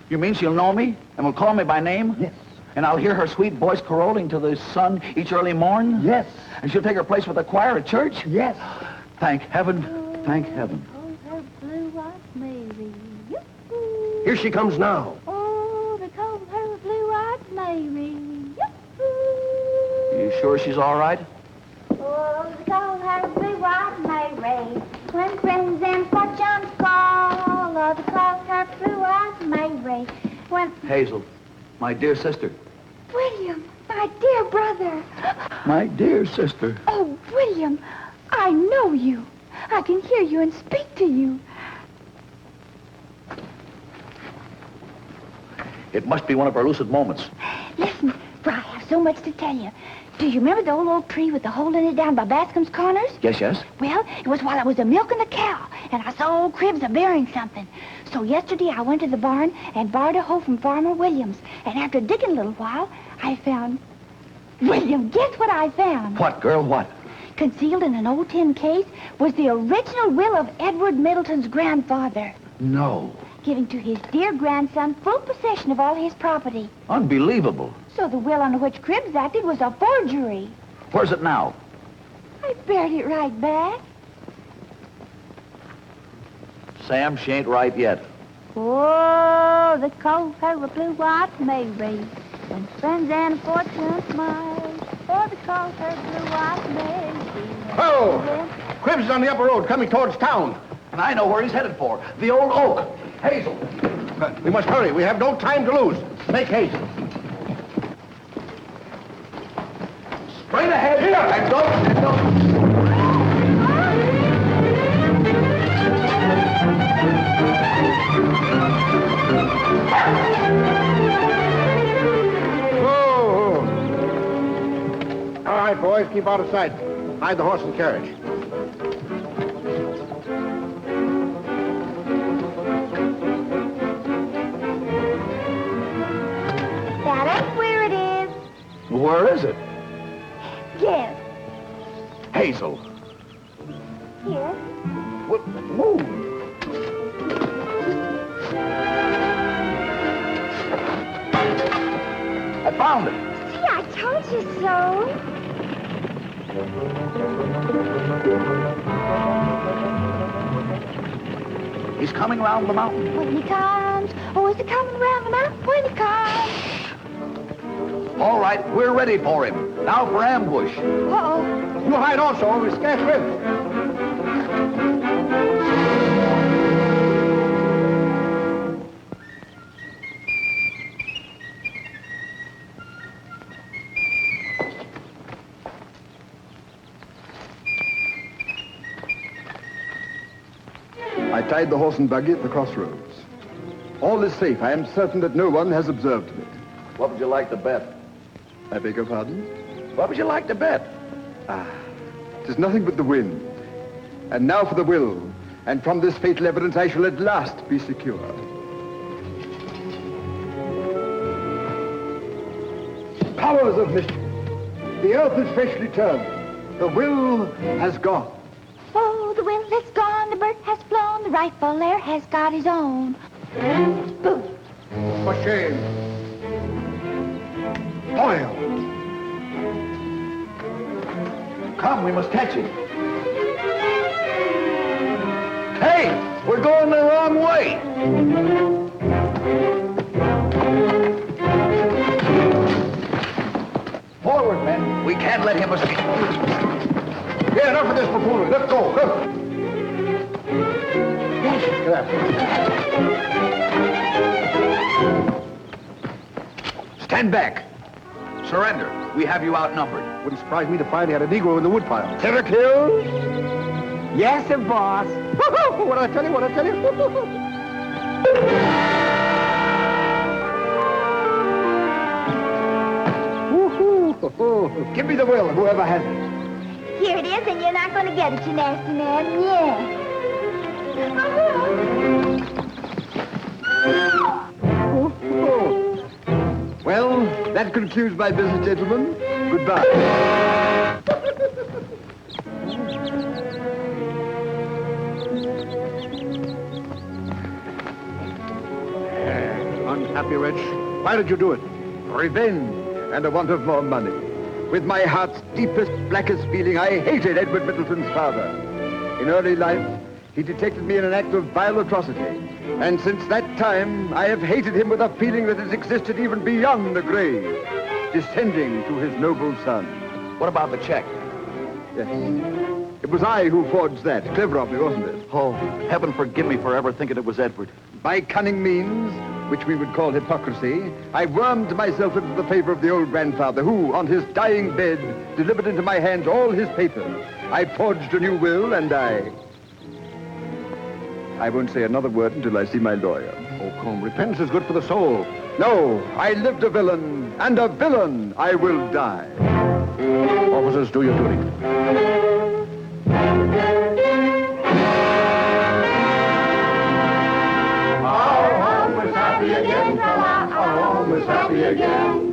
You mean she'll know me and will call me by name? Yes. And I'll hear her sweet voice caroling to the sun each early morn? Yes. And she'll take her place with the choir at church? Yes. Thank heaven. Thank heaven. Oh, her blue-eyed Mary. Here she comes now. Oh, they call her blue-eyed Mary. You sure she's all right? Oh, they call her blue-eyed Mary. When friends and fortunes call, oh, they call her blue-eyed Mary. When... Hazel, my dear sister. William, my dear brother. My dear sister. Oh, William, I know you. I can hear you and speak to you. It must be one of our lucid moments. Listen, for I have so much to tell you. Do you remember the old oak tree with the hole in it down by Bascom's Corners? Yes, yes. Well, it was while I was milking the cow, and I saw old Cribs a-bearing something. So yesterday I went to the barn and borrowed a hoe from Farmer Williams. And after digging a little while, I found... William, guess what I found? What, girl, what? Concealed in an old tin case was the original will of Edward Middleton's grandfather, No. giving to his dear grandson full possession of all his property. Unbelievable. So the will on which Cribs acted was a forgery. Where's it now? I buried it right back. Sam, she ain't right yet. Oh, they call her a blue-eyed Mary. When friends and fortune smile. Oh, they call her blue-eyed Mary. Oh! Cribs is on the upper road, coming towards town. And I know where he's headed for. The old oak. Hazel. We must hurry. We have no time to lose. Make haste. Straight ahead. Here. And don't. Whoa! All right, boys, keep out of sight. Hide the horse and carriage. That ain't where it is. Where is it? Yes. Hazel. Here. What? Move. found it. See, I told you so. He's coming round the mountain. When he comes, oh, is he coming around the mountain? When he comes. All right, we're ready for him. Now for ambush. Uh-oh. You hide also. We scatter him. I tied the horse and buggy at the crossroads. All is safe. I am certain that no one has observed it. What would you like to bet? I beg your pardon? What would you like to bet? It is nothing but the wind. And now for the will. And from this fatal evidence I shall at last be secure. Powers of mischief. The earth is freshly turned. The will has gone. Oh, the wind has gone, the bird has flown, the rightful heir has got his own. Boom. For shame. Oil. Come, we must catch him. Hey, we're going the wrong way. Forward, men. We can't let him escape. Yeah, enough of this buffoonery. Let's go. Come. Stand back. Surrender. We have you outnumbered. Wouldn't surprise me to find he had a Negro in the woodpile. Ever killed? Yes, sir, boss. What I tell you, what I tell you. Woo-hoo. Give me the will, whoever has it. Here it is, and you're not going to get it, you nasty man. Yeah. Well, that concludes my visit, gentlemen. Goodbye. Unhappy wretch. Why did you do it? Revenge and a want of more money. With my heart's deepest, blackest feeling, I hated Edward Middleton's father. In early life, he detected me in an act of vile atrocity. And since that time, I have hated him with a feeling that has existed even beyond the grave, descending to his noble son. What about the check? Yes. It was I who forged that. Clever of me, wasn't it? Oh, heaven forgive me for ever thinking it was Edward. By cunning means, which we would call hypocrisy, I wormed myself into the favor of the old grandfather who, on his dying bed, delivered into my hands all his papers. I forged a new will, and I won't say another word until I see my lawyer. Oh, come. Repentance is good for the soul. No, I lived a villain, and a villain I will die. Officers, do your duty. Our home is happy again. Our home is happy again.